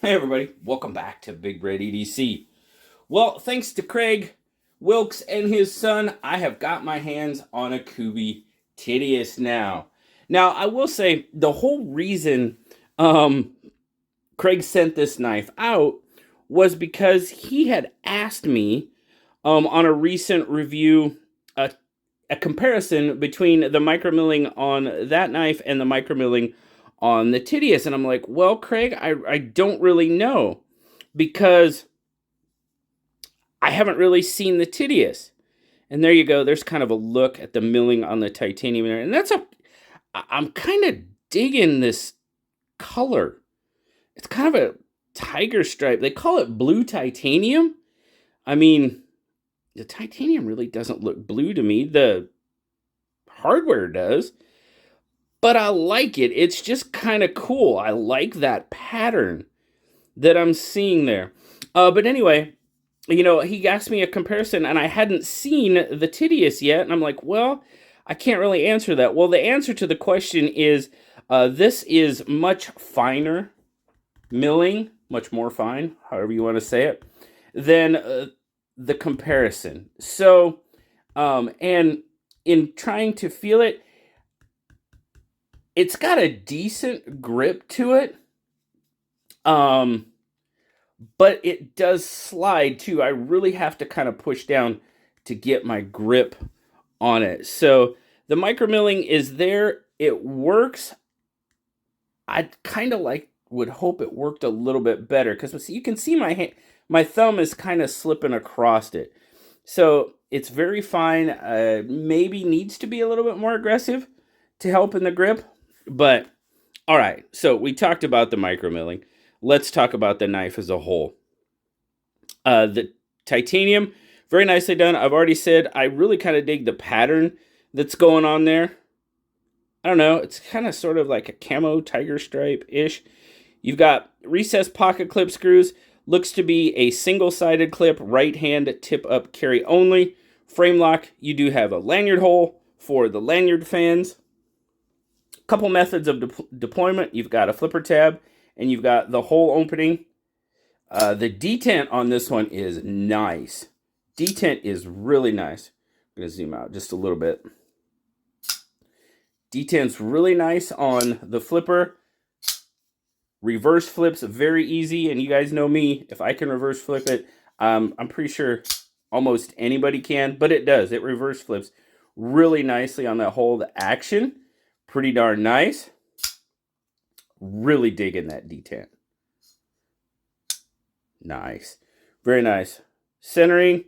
Hey everybody, welcome back to BigRedEDC. Well, thanks to Craig Wilkes and his son, I have got my hands on a Kubey Tityus now. Now, I will say, the whole reason Craig sent this knife out was because he had asked me on a recent review a comparison between the micromilling on that knife and the micromilling on the Tityus. And I'm like, well, Craig, I don't really know because I haven't really seen the Tityus. And there you go. There's kind of a look at the milling on the titanium there. And I'm kind of digging this color. It's kind of a tiger stripe. They call it blue titanium. I mean, the titanium really doesn't look blue to me. The hardware does. But I like it. It's just kind of cool. I like that pattern that I'm seeing there. But anyway, he asked me a comparison, and I hadn't seen the Tityus yet. And I'm like, well, I can't really answer that. Well, the answer to the question is this is much finer milling, much more fine, however you want to say it, than the comparison. So, and in trying to feel it, it's got a decent grip to it. But it does slide too. I really have to kind of push down to get my grip on it. So the micromilling is there. It works. I kind of would hope it worked a little bit better because you can see my thumb is kind of slipping across it. So it's very fine. Maybe needs to be a little bit more aggressive to help in the grip. But all right, so we talked about the micromilling. Let's talk about the knife as a whole. The titanium, very nicely done. I've already said I really kind of dig the pattern that's going on there. I don't know. It's kind of sort of like a camo tiger stripe-ish. You've got recessed pocket clip screws. Looks to be a single-sided clip, right hand tip up carry only. Frame lock. You do have a lanyard hole for the lanyard fans. Couple methods of deployment. You've got a flipper tab, and you've got the hole opening. The detent on this one is nice. Detent is really nice. I'm going to zoom out just a little bit. Detent's really nice on the flipper. Reverse flips very easy, and you guys know me. If I can reverse flip it, I'm pretty sure almost anybody can, but it does. It reverse flips really nicely on that hold action. Pretty darn nice. Really digging that detent. Nice. Very nice. Centering.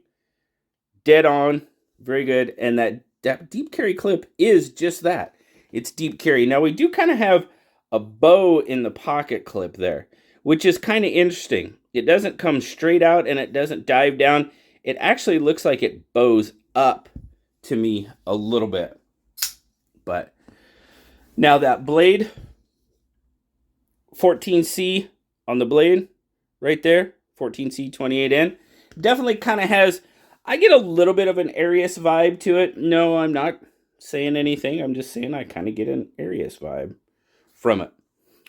Dead on. Very good. And that deep carry clip is just that. It's deep carry. Now, we do kind of have a bow in the pocket clip there, which is kind of interesting. It doesn't come straight out and it doesn't dive down. It actually looks like it bows up to me a little bit. But now that blade, 14C on the blade right there, 14C 28N, definitely kind of has, I get a little bit of an Arius vibe to it. No, I'm not saying anything. I'm just saying I kind of get an Arius vibe from it.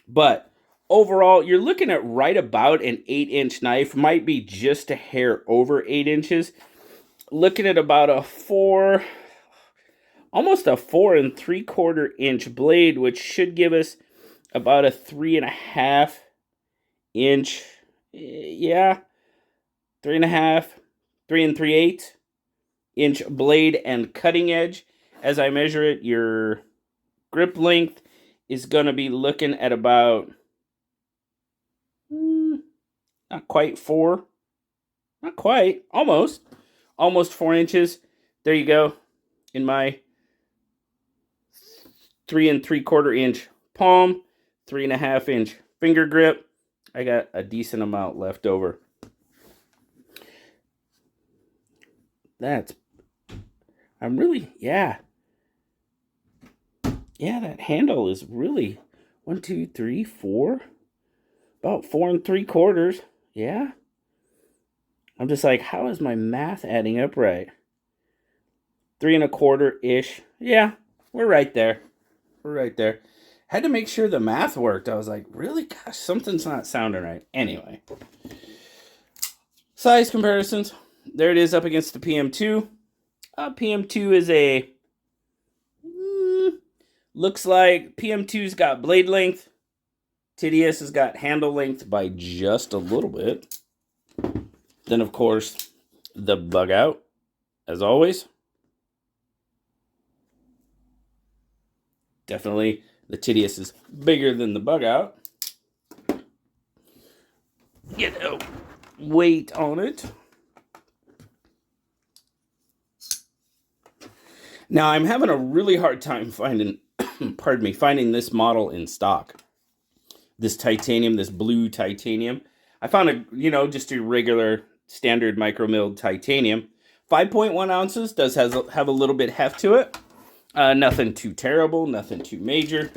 But overall, you're looking at right about an 8-inch knife. Might be just a hair over 8 inches. Looking at about almost a 4 3/4 inch blade, which should give us about a 3.5 inch, yeah, 3.5, 3 3/8 inch blade and cutting edge. As I measure it, your grip length is going to be looking at about, not quite 4, not quite, almost 4 inches. There you go, in my 3 3/4 inch palm, 3.5 inch finger grip. I got a decent amount left over. That handle is really 1, 2, 3, 4, about 4 3/4. Yeah. I'm just like, how is my math adding up right? 3 1/4 ish. Yeah, we're right there. Had to make sure the math worked. I was like, really? Gosh, something's not sounding right. Anyway. Size comparisons. There it is up against the PM2. PM2 is a... looks like PM2's got blade length. Tityus has got handle length by just a little bit. Then, of course, the bug out, as always. Definitely, the Tityus is bigger than the bug out. Get a weight on it. Now, I'm having a really hard time finding, pardon me, finding this model in stock. This titanium, this blue titanium. I found a, just a regular standard micro-milled titanium. 5.1 ounces, does have a little bit heft to it. Nothing too terrible, nothing too major.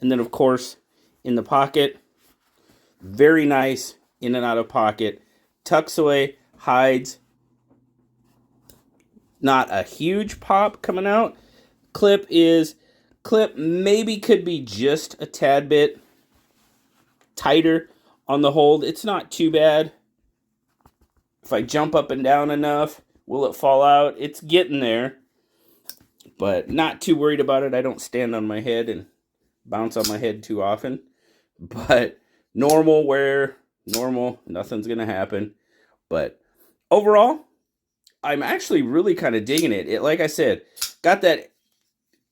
And then, of course, in the pocket, very nice in and out of pocket. Tucks away, hides. Not a huge pop coming out. Clip maybe could be just a tad bit tighter on the hold. It's not too bad. If I jump up and down enough, will it fall out? It's getting there, but not too worried about it. I don't stand on my head and bounce on my head too often, but normal wear, nothing's gonna happen. But overall, I'm actually really kind of digging it. It, like I said, got that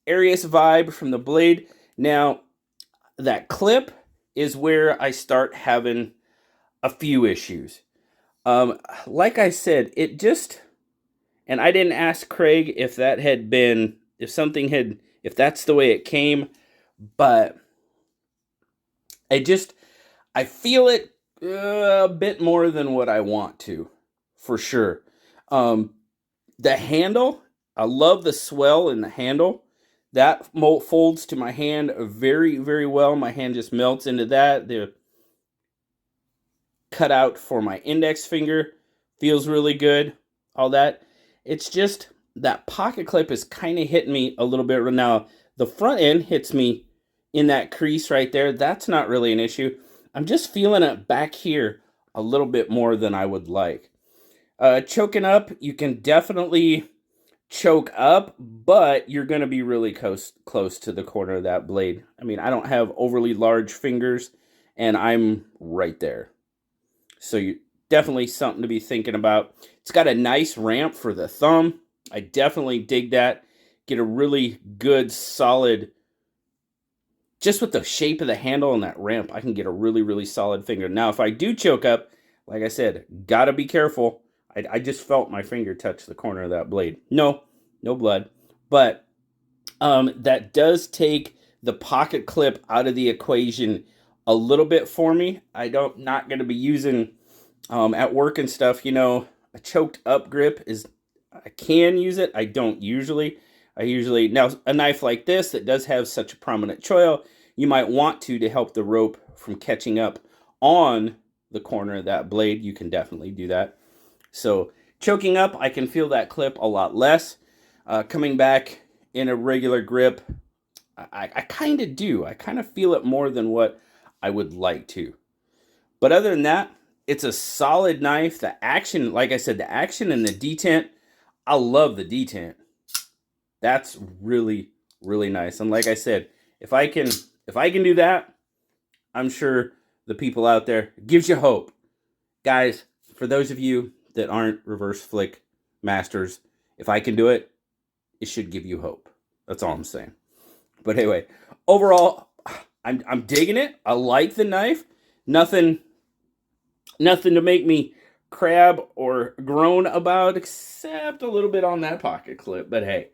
Arius vibe from the blade. Now, that clip is where I start having a few issues. Like I said, it just, and I didn't ask Craig if that had been, if that's the way it came, but I feel it a bit more than what I want to, for sure. The handle, I love the swell in the handle. That folds to my hand very, very well. My hand just melts into that. The cutout for my index finger feels really good. All that. It's just that pocket clip is kind of hitting me a little bit. Now, the front end hits me in that crease right there. That's not really an issue. I'm just feeling it back here a little bit more than I would like. Choking up, you can definitely choke up, but you're going to be really close to the corner of that blade. I mean, I don't have overly large fingers, and I'm right there. So you definitely something to be thinking about. It's got a nice ramp for the thumb. I definitely dig that. Get a really good, solid, just with the shape of the handle and that ramp, I can get a really, really solid finger. Now, if I do choke up, like I said, gotta be careful. I just felt my finger touch the corner of that blade. No blood. But that does take the pocket clip out of the equation a little bit for me. Not going to be using at work and stuff, a choked up grip is, I can use it. I don't usually. Now a knife like this that does have such a prominent choil, you might want to help the rope from catching up on the corner of that blade. You can definitely do that. So choking up, I can feel that clip a lot less. Coming back in a regular grip, I kind of do. I kind of feel it more than what I would like to. But other than that, it's a solid knife. The action, like I said, the action and the detent, I love the detent. That's really, really nice. And like I said, if I can do that, I'm sure the people out there, it gives you hope. Guys, for those of you that aren't reverse flick masters, if I can do it, it should give you hope. That's all I'm saying. But anyway, overall, I'm digging it. I like the knife. Nothing to make me crab or groan about, except a little bit on that pocket clip. But hey,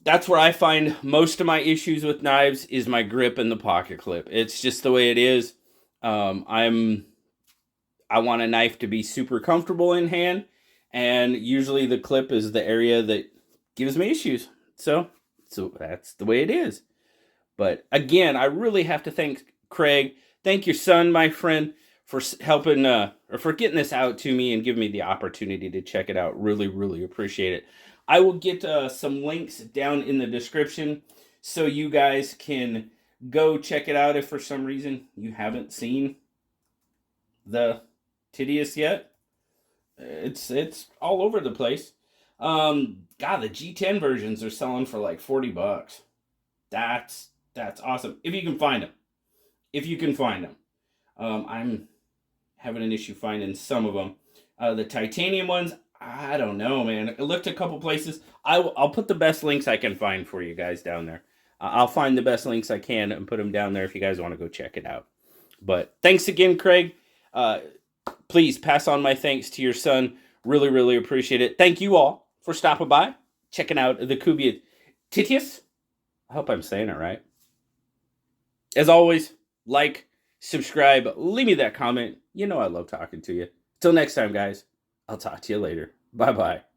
that's where I find most of my issues with knives is my grip and the pocket clip. It's just the way it is. I want a knife to be super comfortable in hand, and usually the clip is the area that gives me issues. So that's the way it is. But again, I really have to thank Craig. Thank your son, my friend, for helping or for getting this out to me and giving me the opportunity to check it out. Really, really appreciate it. I will get some links down in the description so you guys can go check it out if for some reason you haven't seen the Tityus yet. It's all over the place. God, the G10 versions are selling for like $40. That's awesome. If you can find them. If you can find them. I'm having an issue finding some of them. The titanium ones, I don't know, man. I looked a couple places. I'll put the best links I can find for you guys down there. I'll find the best links I can and put them down there if you guys want to go check it out. But thanks again, Craig. Please pass on my thanks to your son. Really, really appreciate it. Thank you all for stopping by, checking out the Kubey Tityus. I hope I'm saying it right. As always, like, subscribe, leave me that comment. You know I love talking to you. Till next time, guys. I'll talk to you later. Bye-bye.